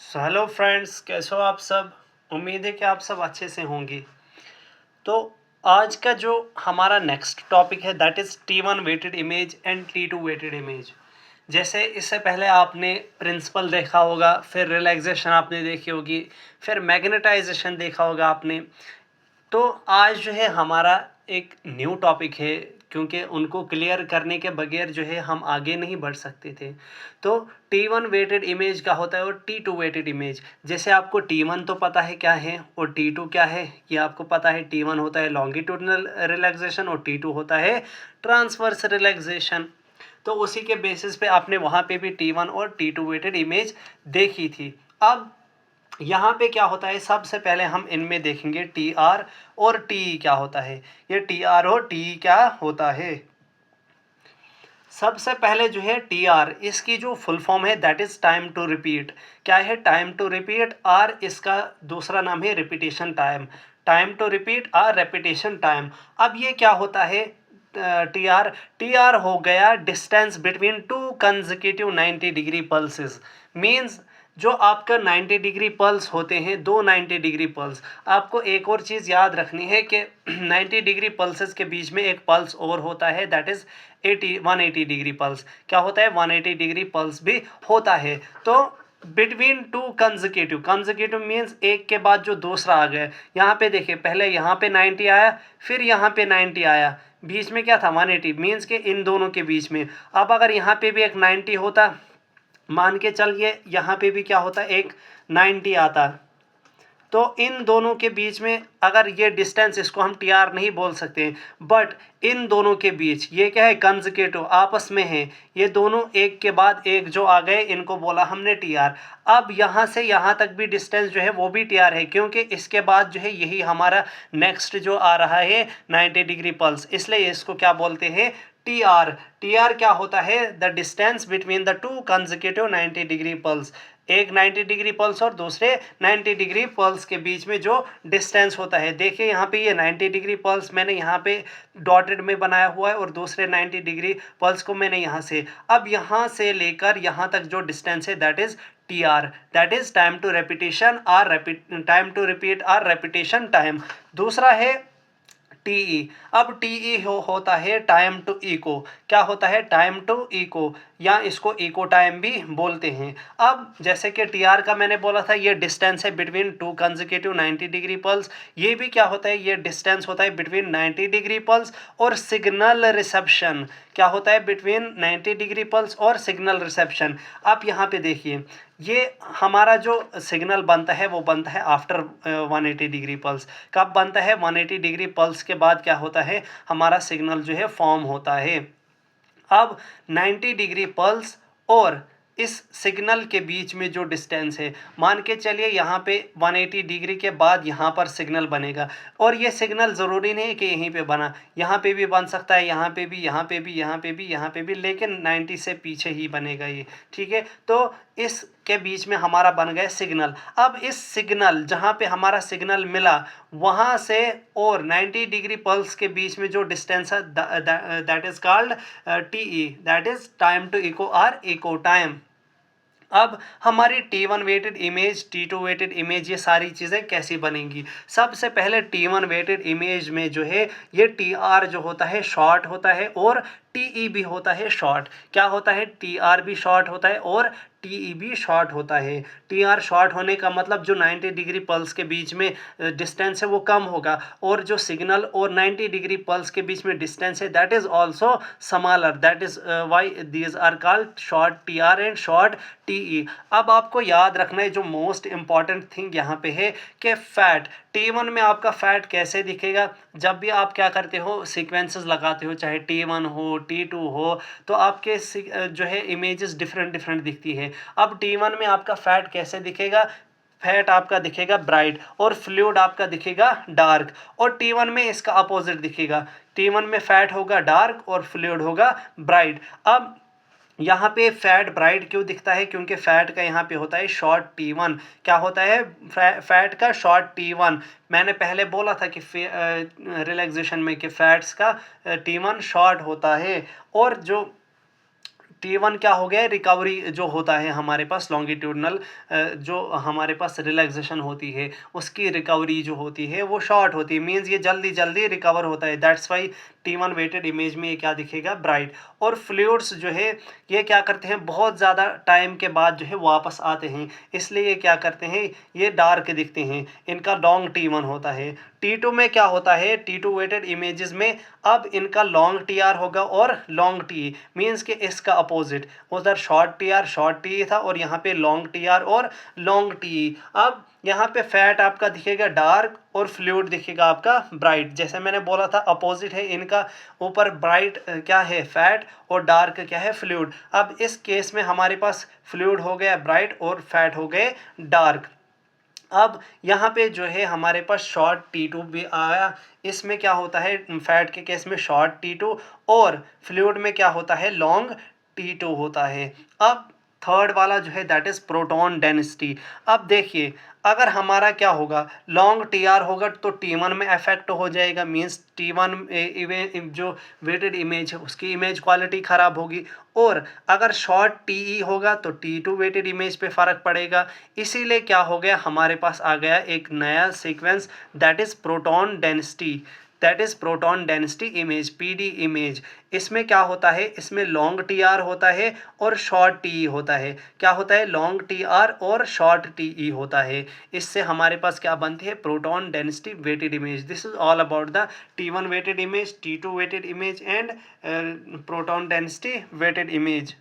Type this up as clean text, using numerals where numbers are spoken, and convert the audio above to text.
Hello friends, कैसे हो आप सब। उम्मीद है कि आप सब अच्छे से होंगे। तो आज का जो हमारा नेक्स्ट टॉपिक है that is T1 weighted image and T2 weighted image. जैसे इससे पहले आपने प्रिंसिपल देखा होगा, फिर रिलैक्सेशन आपने देखी होगी, फिर मैग्नेटाइजेशन देखा होगा आपने। तो आज जो है हमारा एक न्यू टॉपिक है, क्योंकि उनको क्लियर करने के बगैर जो है हम आगे नहीं बढ़ सकते थे। तो T1 वेटेड इमेज क्या होता है और T2 वेटेड इमेज। जैसे आपको T1 तो पता है क्या है और T2 क्या है, ये आपको पता है। T1 होता है लॉन्गिट्यूडनल रिलैक्सेशन और T2 होता है ट्रांसवर्स रिलैक्सेशन। तो उसी के बेसिस पे आपने वहाँ पे भी T1 और T2 वेटेड इमेज देखी थी। अब यहाँ पे क्या होता है, सबसे पहले हम इनमें देखेंगे टी आर और टी क्या होता है। ये टी आर और टी क्या होता है। सबसे पहले जो है टी आर, इसकी जो फुल फॉर्म है that is time to repeat. क्या है? Time to repeat. आर इसका दूसरा नाम है repetition time. Time to repeat or repetition time. अब ये क्या होता है? टी आर हो गया distance between two consecutive 90 degree pulses. Means जो आपका 90 डिग्री पल्स होते हैं, दो 90 डिग्री पल्स। आपको एक और चीज़ याद रखनी है कि 90 डिग्री पल्सेस के बीच में एक पल्स और होता है दैट इज़ 180 डिग्री पल्स। क्या होता है? 180 डिग्री पल्स भी होता है। तो बिटवीन टू कंसेक्यूटिव मीन्स एक के बाद जो दूसरा आ गया। यहाँ पे देखिए, पहले यहाँ पे 90 आया, फिर यहाँ पे 90 आया, बीच में क्या था? 180। मीन्स के इन दोनों के बीच में अब अगर यहाँ पे भी एक 90 होता, मान के चलिए यहाँ पे भी क्या होता, एक 90 आता, तो इन दोनों के बीच में अगर ये डिस्टेंस, इसको हम टी आर नहीं बोल सकते, बट इन दोनों के बीच ये क्या है? कंसेक्यूटिव आपस में है। ये दोनों एक के बाद एक जो आ गए, इनको बोला हमने टी आर। अब यहाँ से यहाँ तक भी डिस्टेंस जो है वो भी टी आर है, क्योंकि इसके बाद जो है यही हमारा नेक्स्ट जो आ रहा है 90 डिग्री पल्स, इसलिए इसको क्या बोलते हैं? T R. टी आर क्या होता है? The distance between the two consecutive 90 degree pulse. एक 90 डिग्री पल्स और दूसरे 90 डिग्री पल्स के बीच में जो डिस्टेंस होता है। देखिए यहाँ पे ये 90 डिग्री पल्स मैंने यहाँ पे डॉटेड में बनाया हुआ है और दूसरे 90 डिग्री पल्स को मैंने यहाँ से, अब यहाँ से लेकर यहाँ तक जो डिस्टेंस है that is T R, that is time to repetition or time to repeat or repetition time. दूसरा है टीई। अब टीई होता है टाइम टू इको। क्या होता है? टाइम टू इको, या इसको इको टाइम भी बोलते हैं। अब जैसे कि टी आर का मैंने बोला था, ये डिस्टेंस है between two consecutive 90 degree pulse. ये भी क्या होता है? ये डिस्टेंस होता है बिटवीन 90 डिग्री पल्स और सिग्नल रिसेप्शन। क्या होता है? बिटवीन 90 डिग्री पल्स और सिग्नल रिसेप्शन। आप यहाँ पे देखिए, ये हमारा जो सिग्नल बनता है वो बनता है आफ्टर 180 डिग्री पल्स। कब बनता है? 180 डिग्री पल्स के बाद क्या होता है? हमारा सिग्नल जो है फॉर्म होता है। अब 90 डिग्री पल्स और इस सिग्नल के बीच में जो डिस्टेंस है, मान के चलिए यहाँ पे 180 डिग्री के बाद यहाँ पर सिग्नल बनेगा, और ये सिग्नल ज़रूरी नहीं है कि यहीं पे बना, यहाँ पे भी बन सकता है, यहाँ पे भी, यहाँ पे भी, यहाँ पे भी, यहाँ पे भी, लेकिन 90 से पीछे ही बनेगा ये। ठीक है, तो इस के बीच में हमारा बन गया सिग्नल। अब इस सिग्नल, जहाँ पे हमारा सिग्नल मिला, वहाँ से और 90 डिग्री पल्स के बीच में जो डिस्टेंस है that is called T E, that is time to echo or echo time. अब हमारी T1 weighted image, T2 weighted image, ये सारी चीज़ें कैसी बनेंगी? सबसे पहले T1 वेटेड इमेज में जो है ये TR जो होता है शॉर्ट होता है और TE भी होता है शॉर्ट। क्या होता है? TR भी शॉर्ट होता है और TE भी शॉर्ट होता है। TR शॉर्ट होने का मतलब जो 90 डिग्री पल्स के बीच में डिस्टेंस है वो कम होगा, और जो सिग्नल और 90 डिग्री पल्स के बीच में डिस्टेंस है that is also smaller, that is why these are called short TR and short TE। अब आपको याद रखना है जो मोस्ट इंपॉर्टेंट थिंग यहाँ पे है कि फैट, T1 में आपका फैट कैसे दिखेगा? जब भी आप क्या करते हो, सीक्वेंसेस लगाते हो, चाहे T1 हो T2 हो, तो आपके जो है इमेजेस डिफरेंट डिफरेंट दिखती है। अब T1 में आपका फैट कैसे दिखेगा? फैट आपका दिखेगा ब्राइट और फ्लूइड आपका दिखेगा डार्क, और T1 में इसका अपोजिट दिखेगा। T1 में फैट होगा डार्क और फ्लूइड होगा ब्राइट। अब यहाँ पे फैट ब्राइट क्यों दिखता है? क्योंकि फैट का यहाँ पे होता है शॉर्ट T1। क्या होता है? फैट का शॉर्ट T1। मैंने पहले बोला था कि रिलैक्सेशन में कि फैट्स का T1 शॉर्ट होता है, और जो T1 क्या हो गया, रिकवरी जो होता है हमारे पास लॉन्गिट्यूडनल जो हमारे पास रिलैक्सेशन होती है उसकी रिकवरी जो होती है वो शॉर्ट होती है, मीन्स ये जल्दी जल्दी रिकवर होता है, that's why T1 weighted image में ये क्या दिखेगा, ब्राइट। और फ्लूइड्स जो है ये क्या करते हैं, बहुत ज़्यादा टाइम के बाद जो है वापस आते हैं, इसलिए ये क्या करते हैं, ये डार्क दिखते हैं, इनका लॉन्ग T1 होता है। T2 में क्या होता है, T2 वेटेड इमेजेस में अब इनका लॉन्ग TR होगा और लॉन्ग TE, मीन्स कि इसका अपोजिट, उधर शॉर्ट TE था और यहाँ पे लॉन्ग TR और लॉन्ग TE। अब यहाँ पे फैट आपका दिखेगा डार्क और फ्लूइड दिखेगा आपका ब्राइट, जैसे मैंने बोला था अपोजिट है इनका, ऊपर ब्राइट क्या है फैट और डार्क क्या है फ्लूइड। अब इस केस में हमारे पास फ्लूइड हो गया ब्राइट और फैट हो गए डार्क। अब यहाँ पे जो है हमारे पास शॉर्ट T2 भी आया, इसमें क्या होता है, फैट के केस में शॉर्ट T2 और फ्लूइड में क्या होता है, लॉन्ग T2 होता है। अब थर्ड वाला जो है दैट इज प्रोटॉन डेंसिटी। अब देखिए अगर हमारा क्या होगा, लॉन्ग TR होगा तो T1 में अफेक्ट हो जाएगा, मीन्स T1 जो वेटेड इमेज है उसकी इमेज क्वालिटी ख़राब होगी, और अगर शॉर्ट TE होगा तो T2 वेटेड इमेज पे फ़र्क पड़ेगा। इसीलिए क्या हो गया, हमारे पास आ गया एक नया sequence that is proton density, that is proton density image, PD image. इसमें क्या होता है, इसमें लॉन्ग TR होता है और शॉर्ट TE होता है। क्या होता है, लॉन्ग TR और शॉर्ट TE होता है। इससे हमारे पास क्या बनती है, proton density weighted image. This is all about the T1 weighted image, T2 weighted image and proton density weighted image.